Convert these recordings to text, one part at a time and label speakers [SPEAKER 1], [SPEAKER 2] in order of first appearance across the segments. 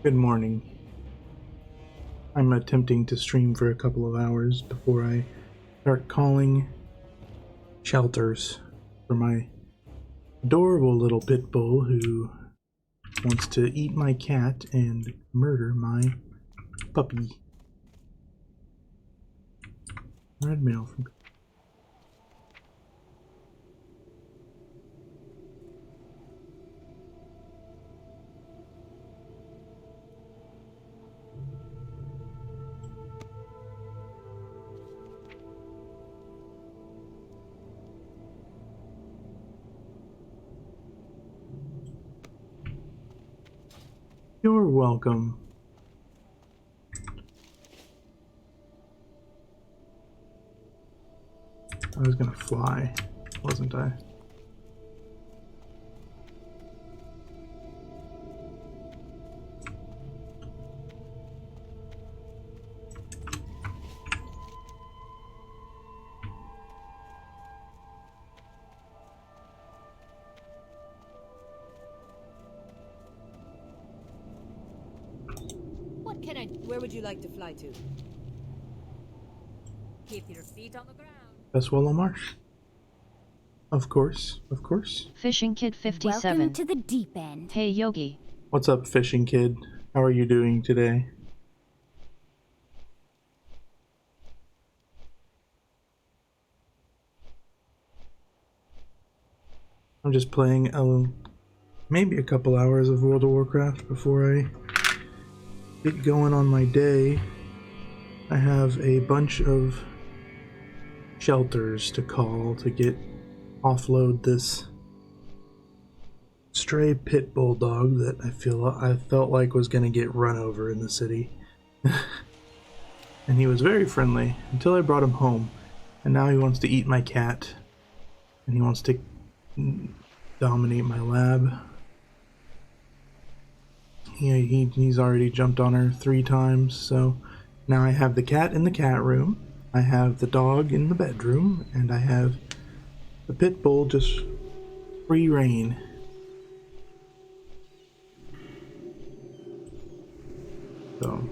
[SPEAKER 1] Good morning. I'm attempting to stream for a couple of hours before I start calling shelters for my adorable little pit bull who wants to eat my cat and murder my puppy. Red mail from... You're welcome. I was gonna fly, wasn't I?
[SPEAKER 2] Where would you like to fly to? Keep your feet on the ground.
[SPEAKER 1] Swallow Marsh. Of course, of course.
[SPEAKER 3] Fishing Kid 57.
[SPEAKER 4] Welcome to the deep end.
[SPEAKER 3] Hey Yogi.
[SPEAKER 1] What's up, Fishing Kid? How are you doing today? I'm just playing maybe a couple hours of World of Warcraft before I get going on my day. I have a bunch of shelters to call to offload this stray pit bulldog that I felt like was gonna get run over in the city. And he was very friendly until I brought him home, and now he wants to eat my cat, and he wants to dominate my lab. He's already jumped on her 3 times, so now I have the cat in the cat room, I have the dog in the bedroom, and I have the pit bull just free reign. So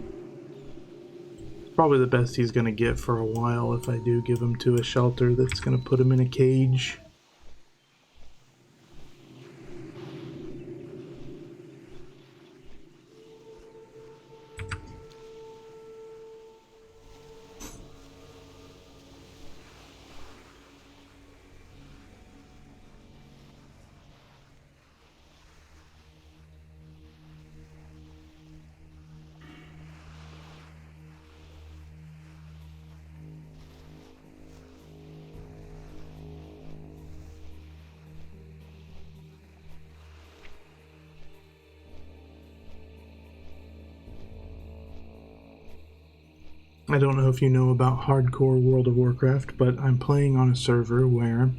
[SPEAKER 1] it's probably the best he's gonna get for a while if I do give him to a shelter that's gonna put him in a cage. I don't know if you know about hardcore World of Warcraft, but I'm playing on a server where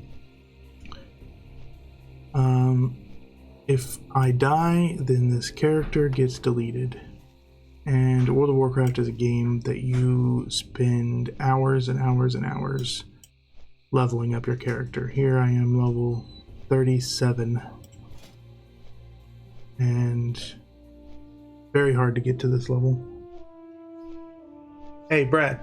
[SPEAKER 1] if I die, then this character gets deleted. And World of Warcraft is a game that you spend hours and hours and hours leveling up your character. Here I am level 37. And very hard to get to this level. Hey, Brad.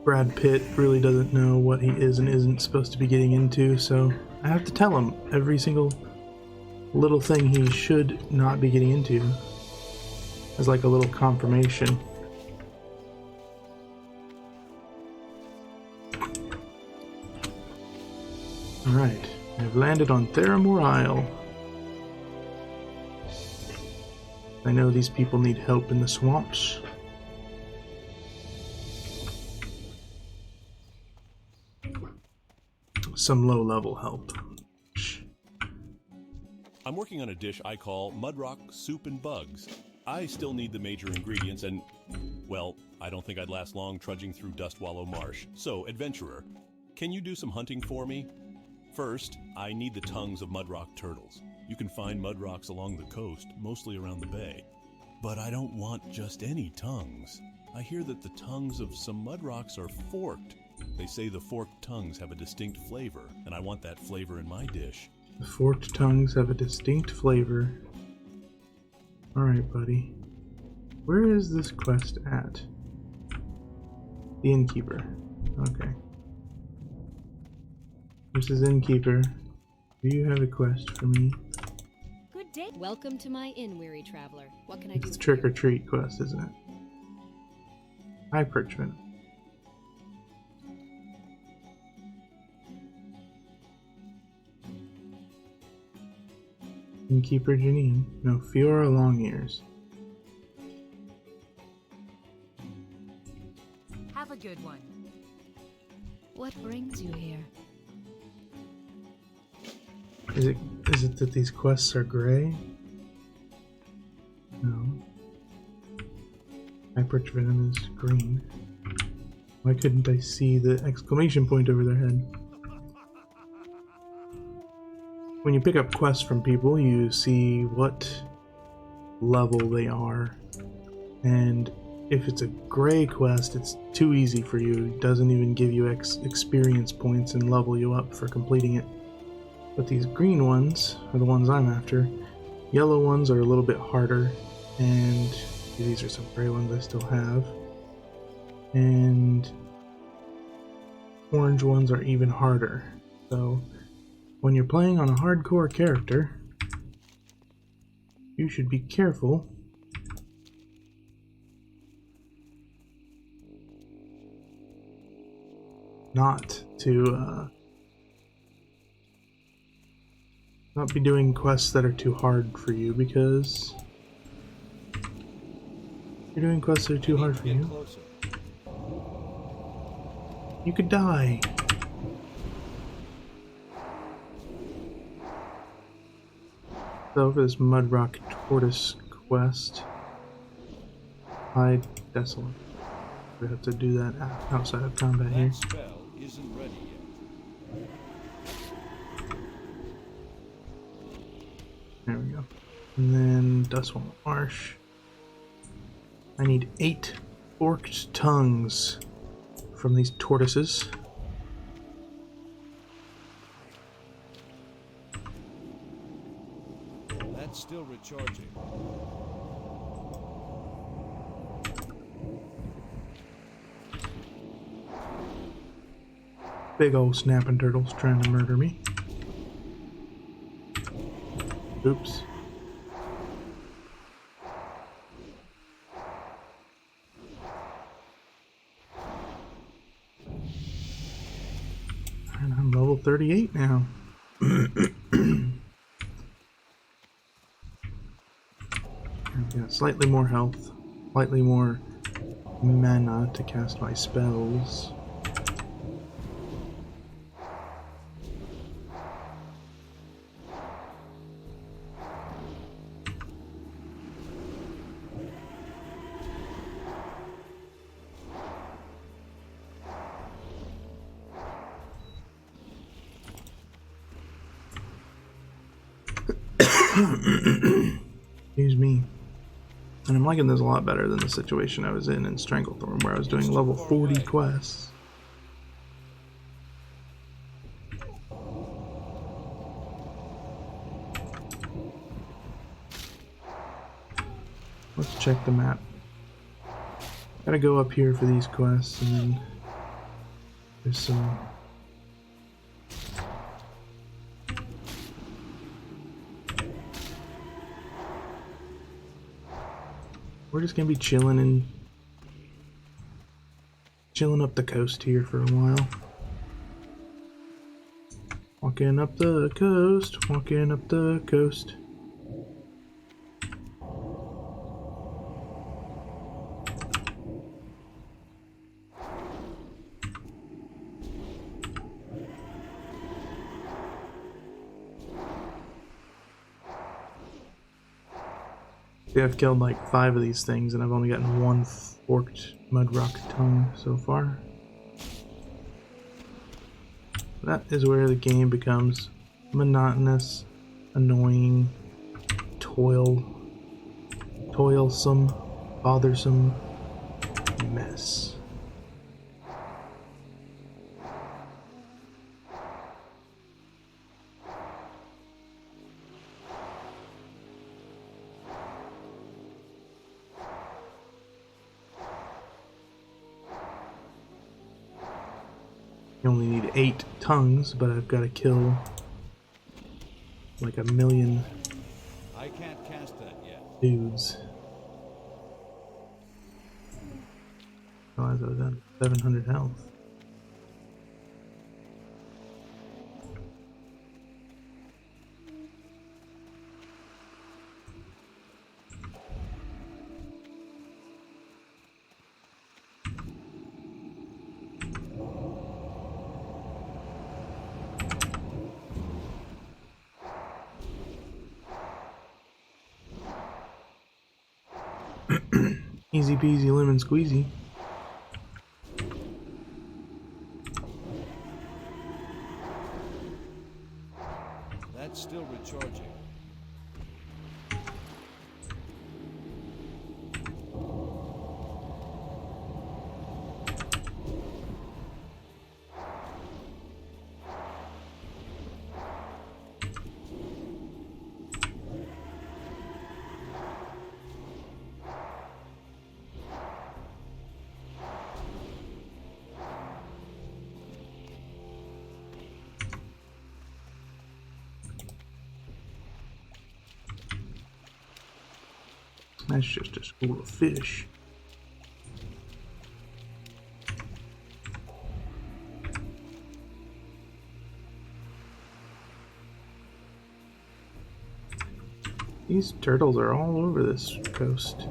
[SPEAKER 1] Brad Pitt really doesn't know what he is and isn't supposed to be getting into, so I have to tell him every single little thing he should not be getting into as like a little confirmation. Alright, I've landed on Theramore Isle. I know these people need help in the swamps. Some low-level help.
[SPEAKER 5] I'm working on a dish I call Mudrock Soup and Bugs. I still need the major ingredients and, well, I don't think I'd last long trudging through Dustwallow Marsh. So, adventurer, can you do some hunting for me? First, I need the tongues of mudrock turtles. You can find mudrocks along the coast, mostly around the bay. But I don't want just any tongues. I hear that the tongues of some mudrocks are forked, They say the forked tongues have a distinct flavor, and I want that flavor in my dish.
[SPEAKER 1] The forked tongues have a distinct flavor. Alright, buddy. Where is this quest at? The innkeeper. Okay. This is innkeeper. Do you have a quest for me?
[SPEAKER 3] Good day. Welcome to my inn, weary traveler. What can I do?
[SPEAKER 1] It's
[SPEAKER 3] for
[SPEAKER 1] trick or
[SPEAKER 3] you?
[SPEAKER 1] treat quest, isn't it? Hi, Perchman. Innkeeper Janine. No, Fiora Longears.
[SPEAKER 2] Have a good one.
[SPEAKER 3] What brings you here?
[SPEAKER 1] Is it that these quests are gray? No. Hypervenom is green. Why couldn't I see the exclamation point over their head? When you pick up quests from people, you see what level they are. And if it's a gray quest, it's too easy for you. It doesn't even give you experience points and level you up for completing it. But these green ones are the ones I'm after. Yellow ones are a little bit harder, and these are some gray ones I still have. And orange ones are even harder. So when you're playing on a hardcore character, you should be careful not to not be doing quests that are too hard for you, because if you're doing quests that are too hard for you, you could die. So for this Mudrock Tortoise quest, hide desolate. We have to do that outside of combat here.
[SPEAKER 5] That spell isn't ready yet.
[SPEAKER 1] There we go. And then Dustwallow Marsh. I need 8 forked tongues from these tortoises.
[SPEAKER 5] That's still recharging.
[SPEAKER 1] Big old snapping turtles trying to murder me. Oops. And I'm level 38 now. I've got slightly more health, slightly more mana to cast my spells. Excuse me. And I'm liking this a lot better than the situation I was in Stranglethorn, where I was doing level 40 quests. Let's check the map. Gotta go up here for these quests, and then there's some... We're just gonna be chilling up the coast here for a while. Walking up the coast, walking up the coast. See, I've killed like 5 of these things, and I've only gotten 1 forked Mudrock tongue so far. That is where the game becomes monotonous, annoying, toilsome, bothersome mess. You only need 8 tongues, but I've got to kill like 1,000,000
[SPEAKER 4] I can't cast that yet.
[SPEAKER 1] dudes. Otherwise I was down to 700 health. Easy peasy lemon squeezy.
[SPEAKER 4] That's still recharging.
[SPEAKER 1] That's just a school of fish. These turtles are all over this coast.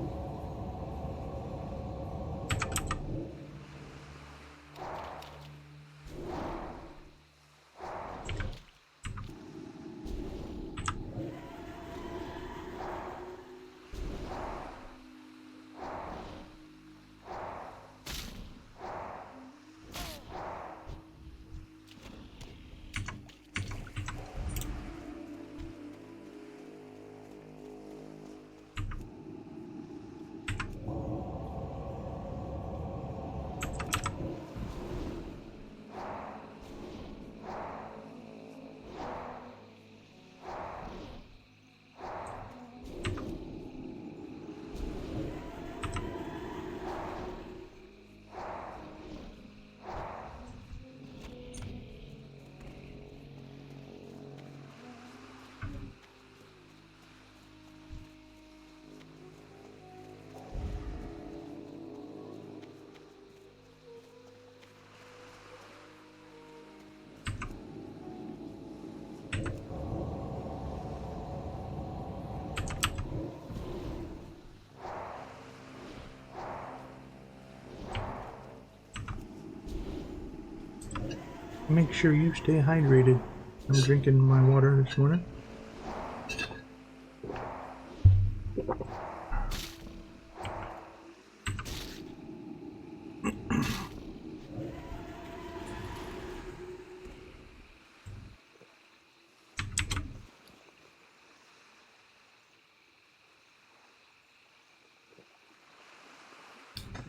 [SPEAKER 1] Make sure you stay hydrated. I'm drinking my water this morning.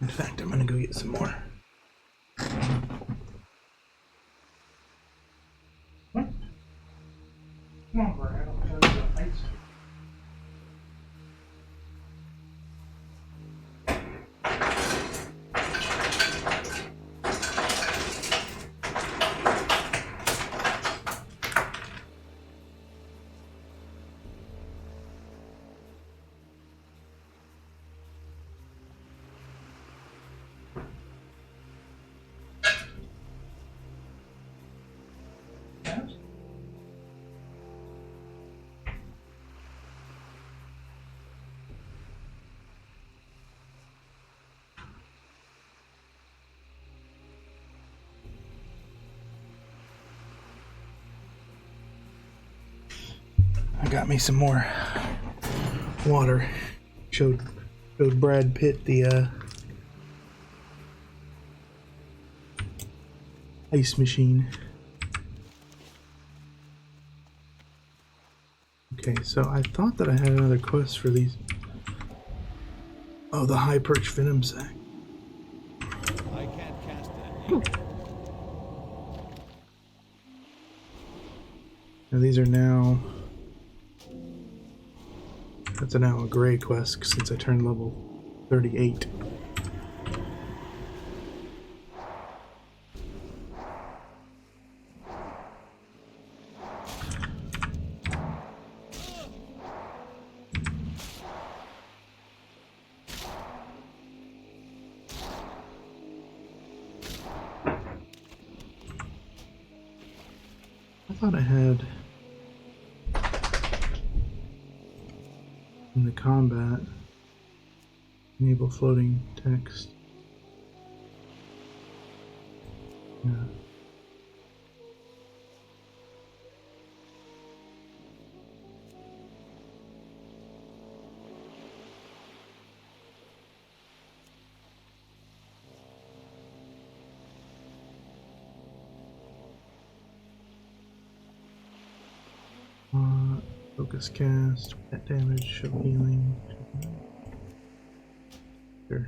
[SPEAKER 1] In fact, I'm gonna go get some more. What? Come on, Brad. I'll show you the ice. I got me some more water. Showed Brad Pitt the ice machine. Okay, so I thought that I had another quest for these. Oh, the high perch venom sac.
[SPEAKER 4] I can't cast that yet.
[SPEAKER 1] Now these are now. That's now a gray quest since I turned level 38. thought I had in the combat enable floating text. Yeah. Focus cast, pet damage, show healing. Sure.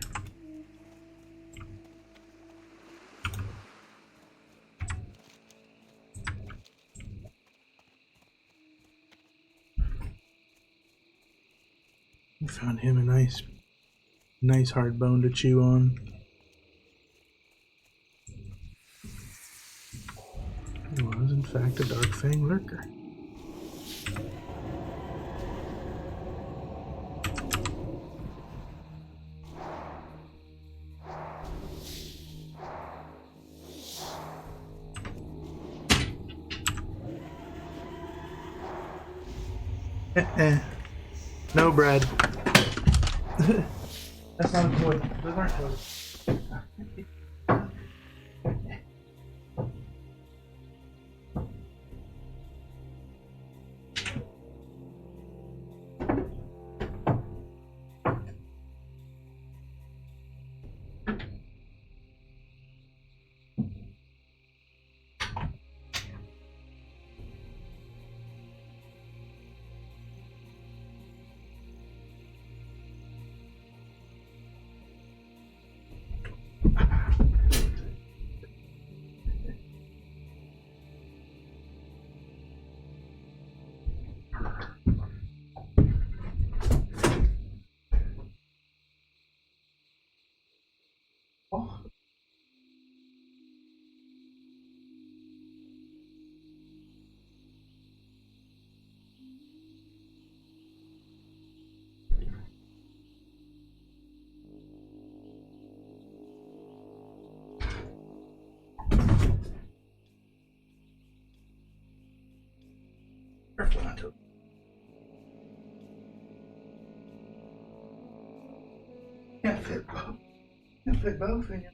[SPEAKER 1] We found him a nice hard bone to chew on. He was, in fact, a Dark Fang lurker. No, Brad. That's not a toy. Those aren't toys. Oh. Careful not to. Can't fit both. Can't fit both in you.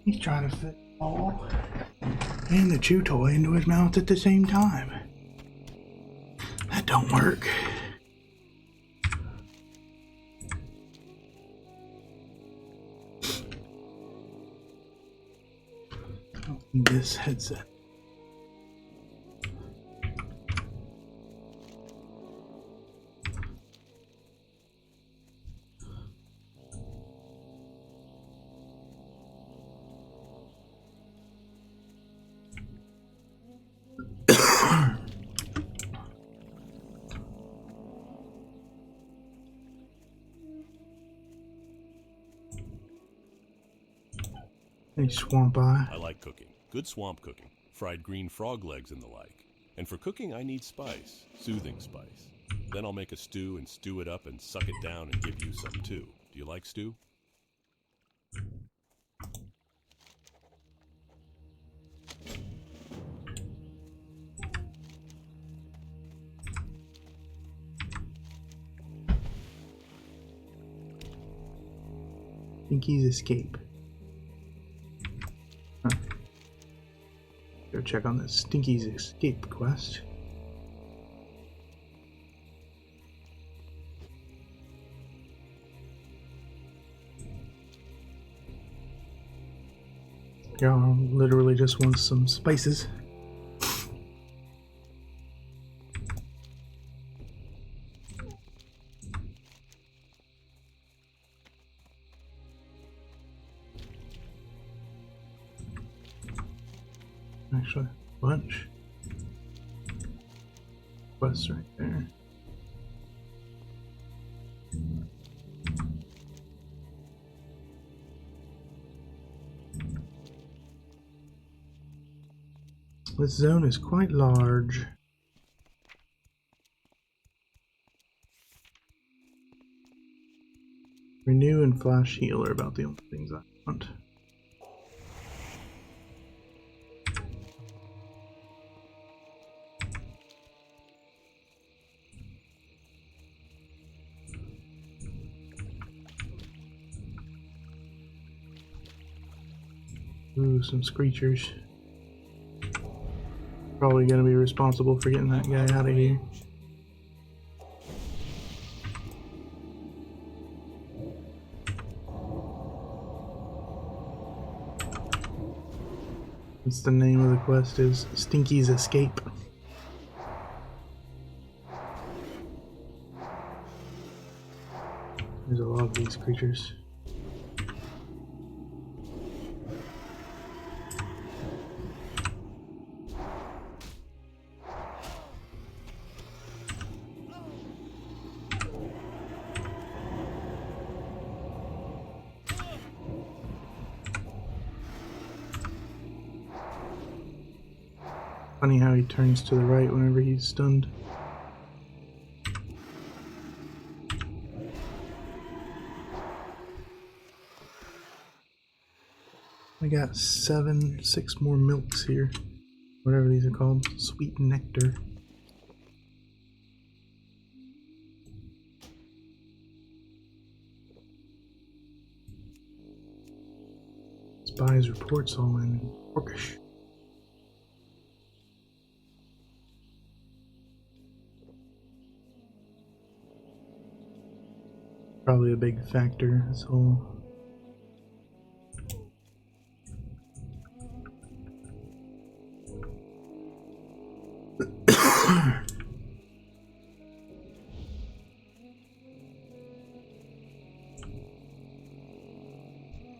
[SPEAKER 1] He's trying to fit all and the chew toy into his mouth at the same time. That don't work. This headset. Hey, swamp eye.
[SPEAKER 5] I like cooking. Good swamp cooking. Fried green frog legs and the like. And for cooking, I need spice. Soothing spice. Then I'll make a stew and stew it up and suck it down and give you some too. Do you like stew?
[SPEAKER 1] Stinky's escape. Huh. Go check on this Stinky's escape quest. Y'all literally just want some spices. Actually, a bunch. Quests right there. This zone is quite large. Renew and flash heal are about the only things I want. Ooh, some screechers. Probably gonna be responsible for getting that guy out of here. What's the name of the quest? Is Stinky's Escape. There's a lot of these creatures. Funny how he turns to the right whenever he's stunned. I got 6 more milks here. Whatever these are called. Sweet nectar. Spies reports all in Orcish. Probably a big factor, this whole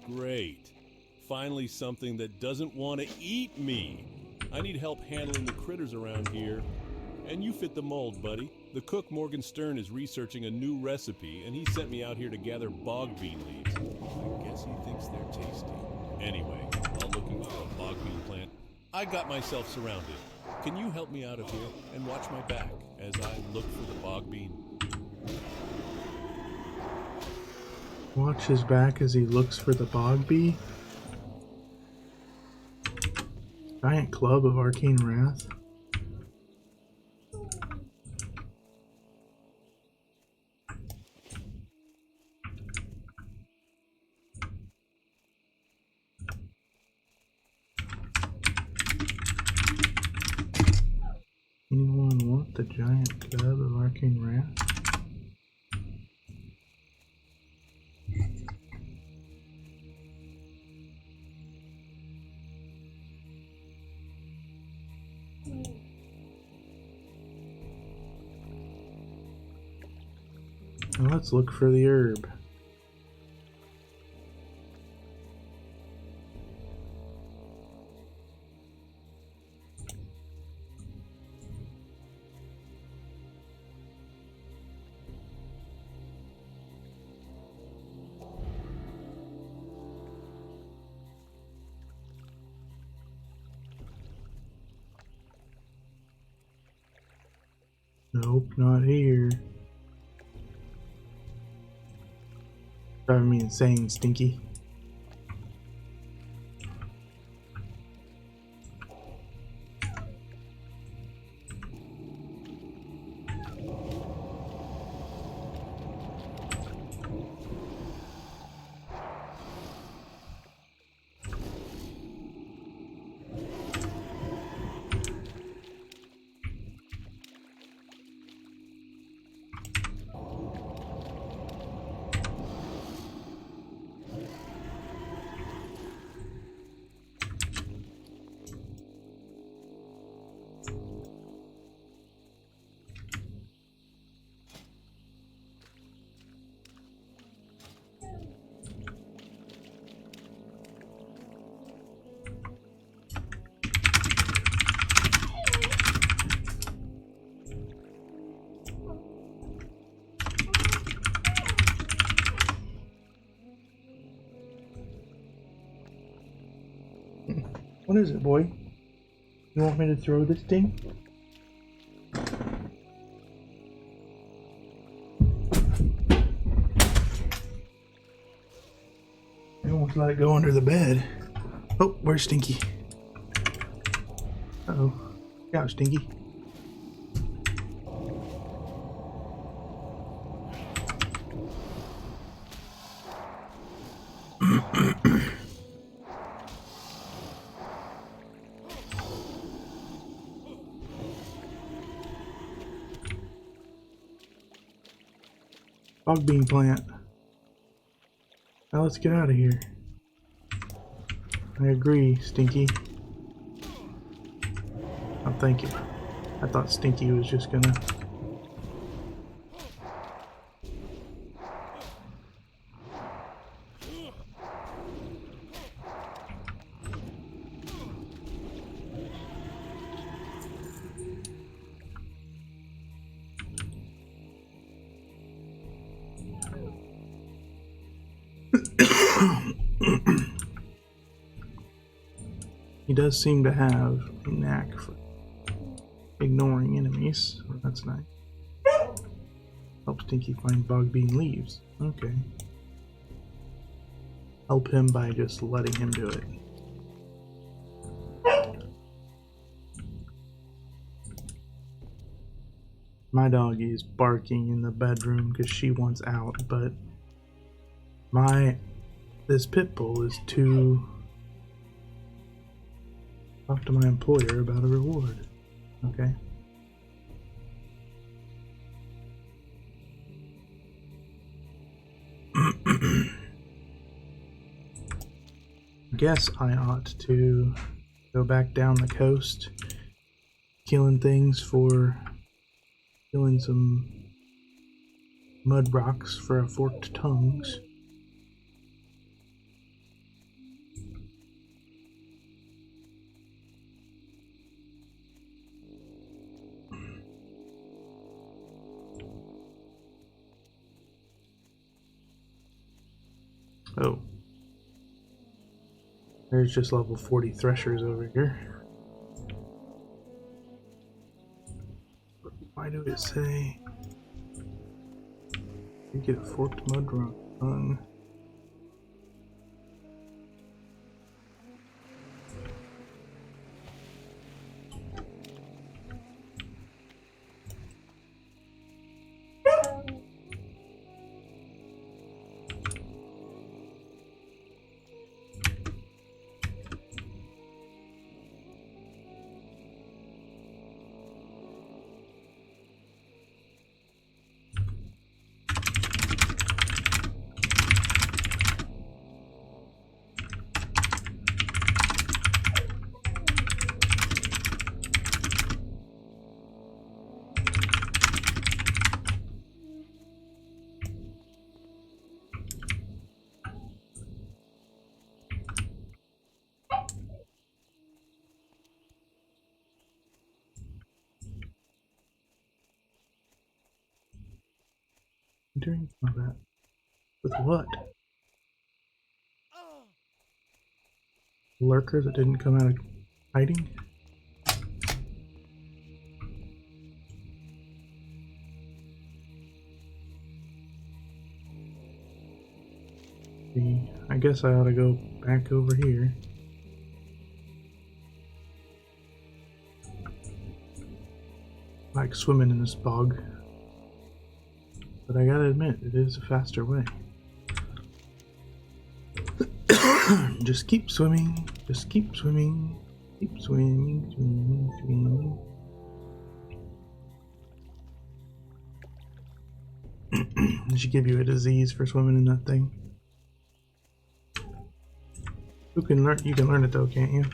[SPEAKER 5] Great. Finally something that doesn't want to eat me. I need help handling the critters around here. And you fit the mold, buddy. The cook Morgan Stern is researching a new recipe, and he sent me out here to gather bog bean leaves. I guess he thinks they're tasty. Anyway, while looking for a bog bean plant, I got myself surrounded. Can you help me out of here and watch my back as I look for the bog bean?
[SPEAKER 1] watch his back as he looks for the bog bee. Giant club of arcane wrath. Anyone want the giant club of arcane wrath? Now let's look for the herb. Nope, not here. Driving me insane, Stinky. What is it, boy? You want me to throw this thing? I almost let it go under the bed. Oh, where's Stinky? Uh-oh. Look out, Stinky. Fog bean plant. Now let's get out of here. I agree, Stinky. Oh, thank you. I thought Stinky was just gonna... He does seem to have a knack for ignoring enemies. Well, that's nice. Help Stinky find bog bean leaves. Okay. Help him by just letting him do it. My doggy is barking in the bedroom because she wants out, but this pit bull is too... Talk to my employer about a reward. Okay. Guess I ought to go back down the coast, killing some mud rocks for forked tongues. Oh. There's just level 40 threshers over here. Why do it say you get a forked mud rock tongue? Doing all that with what? Lurker that didn't come out of hiding? I guess I ought to go back over here. I like swimming in this bog. But I gotta admit, it is a faster way. Just keep swimming, just keep swimming, keep swimming, swimming, swimming. They should give you a disease for swimming in that thing. You can learn it though, can't you?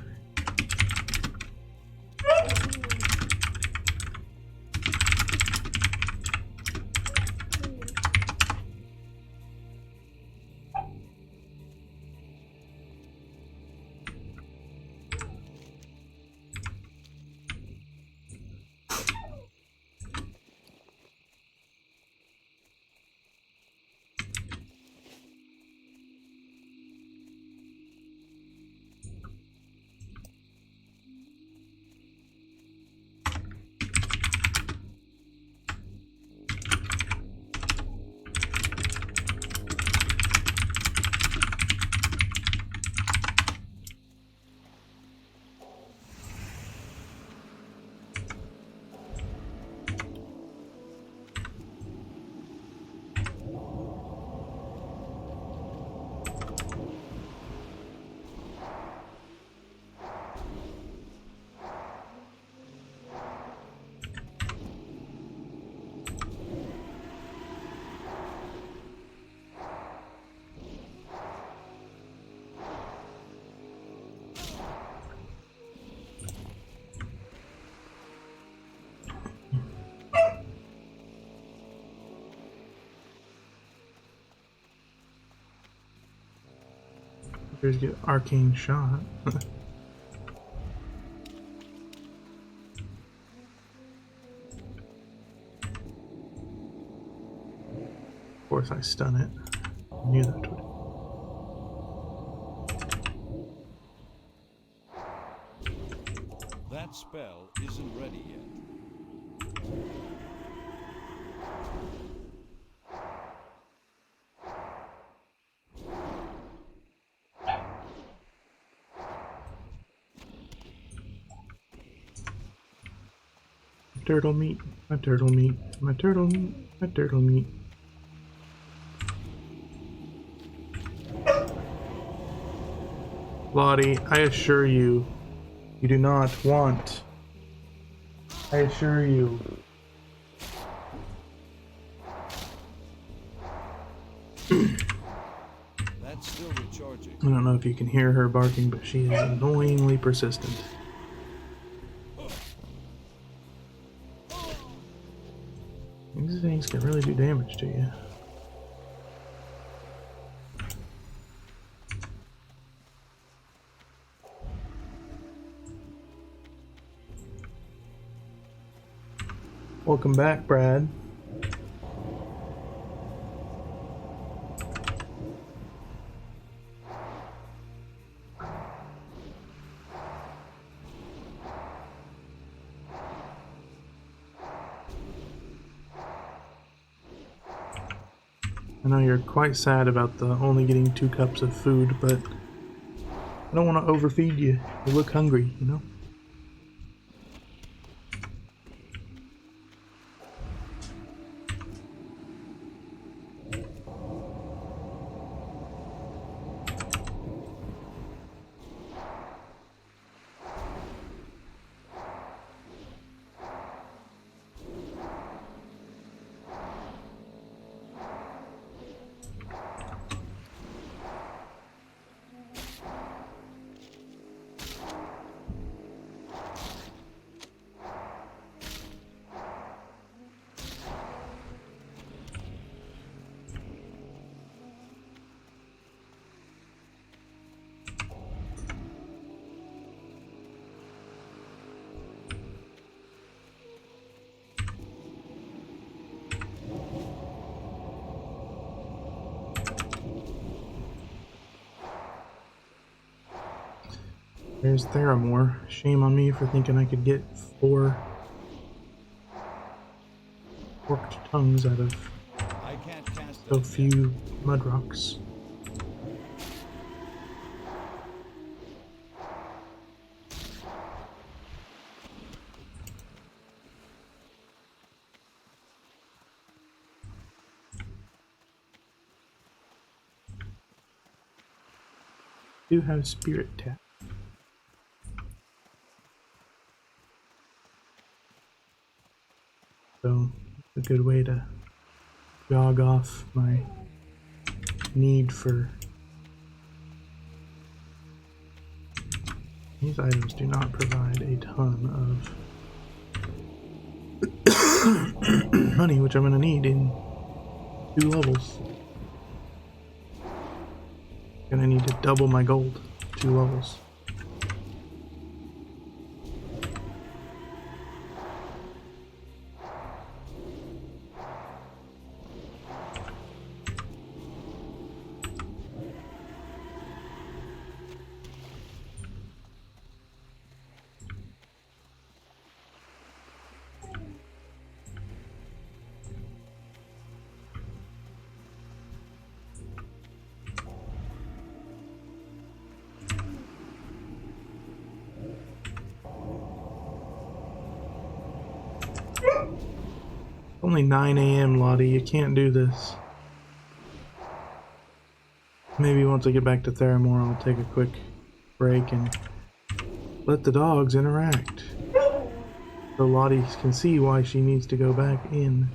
[SPEAKER 1] Here's get arcane shot. Of course, I stun it. I knew that would.
[SPEAKER 4] That spell isn't ready yet.
[SPEAKER 1] Turtle meat, my turtle meat, my turtle meat, my turtle meat. Lottie, I assure you, you do not want. I assure you.
[SPEAKER 4] That's still recharging.
[SPEAKER 1] I don't know if you can hear her barking, but she is annoyingly persistent. These things can really do damage to you. Welcome back, Brad. I know you're quite sad about the only getting 2 cups of food, but I don't want to overfeed you. You look hungry, you know? There's Theramore. Shame on me for thinking I could get 4 forked tongues out of
[SPEAKER 4] I can't cast
[SPEAKER 1] so
[SPEAKER 4] that
[SPEAKER 1] few mud rocks. Do have spirit tap. So it's a good way to jog off my need for these items. Do not provide a ton of money, which I'm gonna need in 2 levels. Gonna need to double my gold 2 levels. Only 9 a.m. Lottie, you can't do this. Maybe once I get back to Theramore, I'll take a quick break and let the dogs interact. So Lottie can see why she needs to go back in.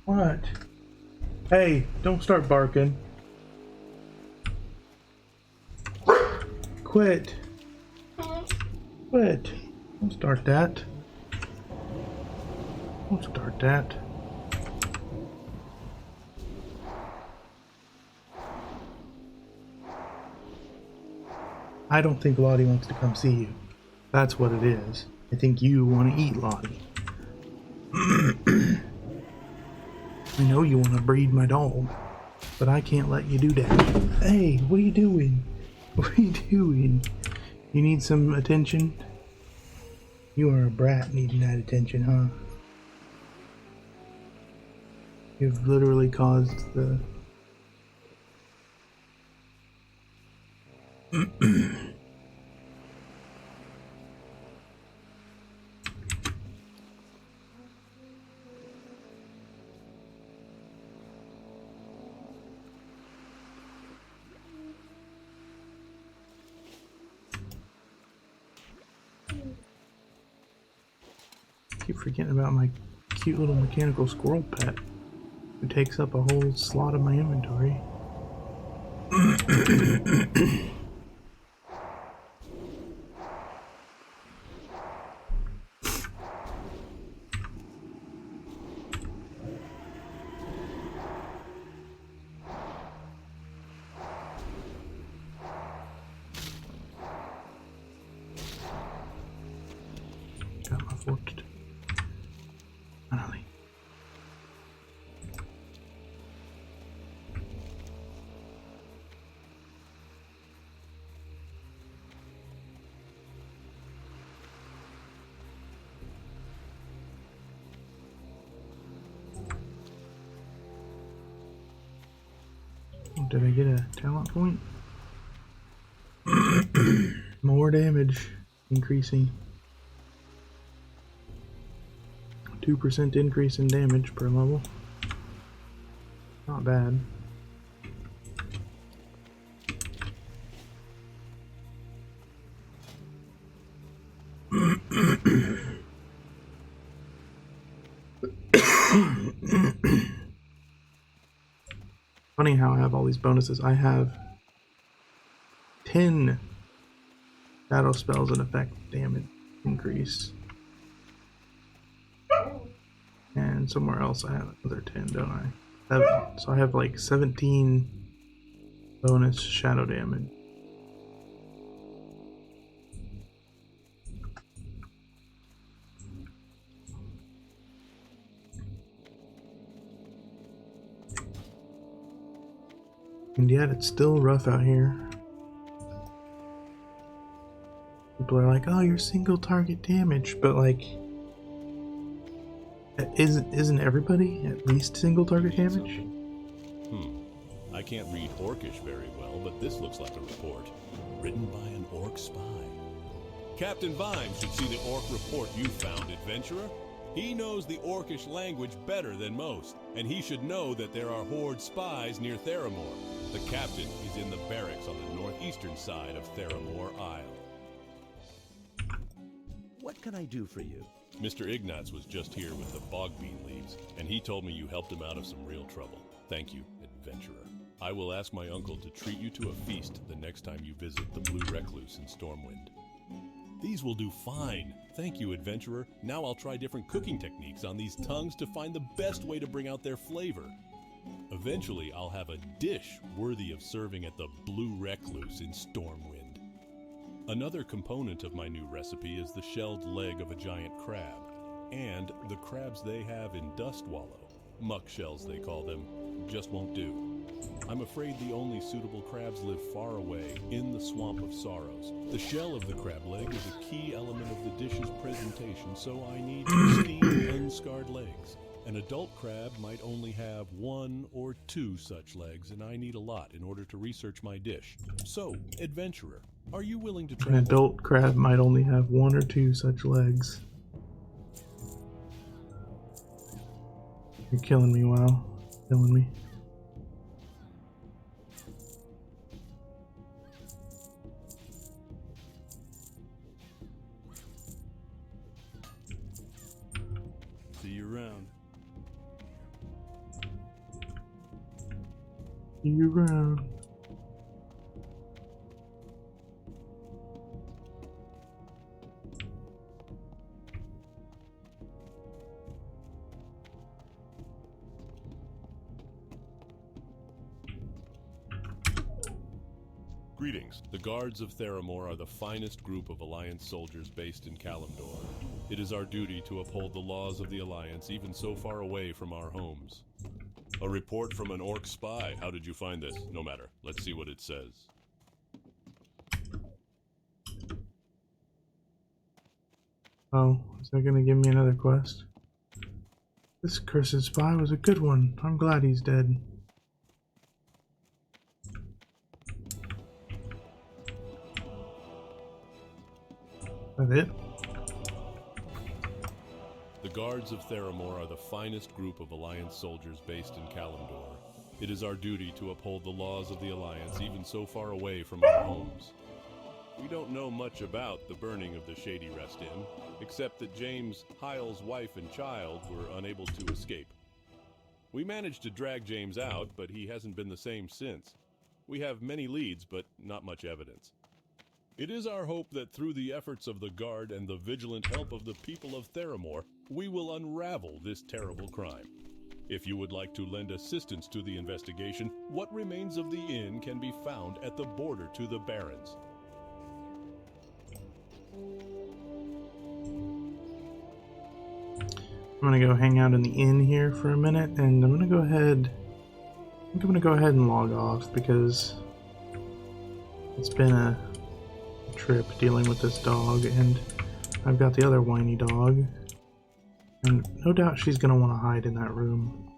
[SPEAKER 1] What? Hey, don't start barking. Quit. Quit. Don't start that. Don't start that. I don't think Lottie wants to come see you. That's what it is. I think you want to eat Lottie. I know you want to breed my dog, but I can't let you do that. Hey, what are you doing? What are you doing? You need some attention? You are a brat needing that attention, huh? You've literally caused the... keep forgetting about my cute little mechanical squirrel pet who takes up a whole slot of my inventory. Got my forked. Finally. Oh, did I get a talent point? More damage. Increasing. 2% increase in damage per level. Not bad. Funny how I have all these bonuses. I have 10 shadow spells and effect damage increase. And somewhere else I have another 10, don't I? 7. So I have like 17 bonus shadow damage. And yet it's still rough out here. People are like, oh, you're single target damage, but like, isn't everybody at least single target damage?
[SPEAKER 5] I can't read Orcish very well, but this looks like a report. Written by an Orc spy. Captain Vime should see the Orc report you found, adventurer. He knows the Orcish language better than most, and he should know that there are Horde spies near Theramore. The captain is in the barracks on the northeastern side of Theramore Isle.
[SPEAKER 6] What can I do for you?
[SPEAKER 5] Mr. Ignatz was just here with the bogbean leaves, and he told me you helped him out of some real trouble. Thank you, adventurer. I will ask my uncle to treat you to a feast the next time you visit the Blue Recluse in Stormwind. These will do fine. Thank you, adventurer. Now I'll try different cooking techniques on these tongues to find the best way to bring out their flavor. Eventually, I'll have a dish worthy of serving at the Blue Recluse in Stormwind. Another component of my new recipe is the shelled leg of a giant crab, and the crabs they have in Dustwallow, muck shells they call them, just won't do. I'm afraid the only suitable crabs live far away, in the Swamp of Sorrows. The shell of the crab leg is a key element of the dish's presentation, so I need to steam unscarred legs. An adult crab might only have 1 or 2 such legs, and I need a lot in order to research my dish. So, adventurer, are you willing to
[SPEAKER 1] An
[SPEAKER 5] travel?
[SPEAKER 1] adult crab might only have 1 or 2 such legs. You're killing me, WoW. Killing me.
[SPEAKER 4] See you around.
[SPEAKER 1] You around.
[SPEAKER 5] Greetings. The Guards of Theramore are the finest group of Alliance soldiers based in Kalimdor. It is our duty to uphold the laws of the Alliance even so far away from our homes. A report from an orc spy. How did you find this? No matter. Let's see what it says.
[SPEAKER 1] Oh, is that gonna give me another quest? This cursed spy was a good one. I'm glad he's dead. That it?
[SPEAKER 5] The Guards of Theramore are the finest group of Alliance soldiers based in Kalimdor. It is our duty to uphold the laws of the Alliance even so far away from our homes. We don't know much about the burning of the Shady Rest Inn, except that James, Hyle's wife and child were unable to escape. We managed to drag James out, but he hasn't been the same since. We have many leads, but not much evidence. It is our hope that through the efforts of the Guard and the vigilant help of the people of Theramore, we will unravel this terrible crime. If you would like to lend assistance to the investigation, what remains of the inn can be found at the border to the Barrens.
[SPEAKER 1] I'm gonna go hang out in the inn here for a minute, and I'm gonna go ahead. I think I'm gonna go ahead and log off because it's been a trip dealing with this dog, and I've got the other whiny dog, and no doubt she's gonna want to hide in that room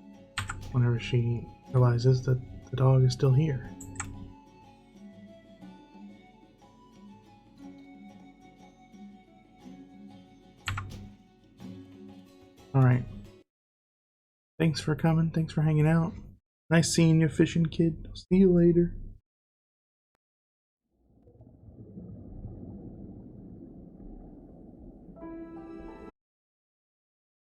[SPEAKER 1] whenever she realizes that the dog is still here. Alright. Thanks for coming. Thanks for hanging out. Nice seeing you, fishing kid. I'll see you later.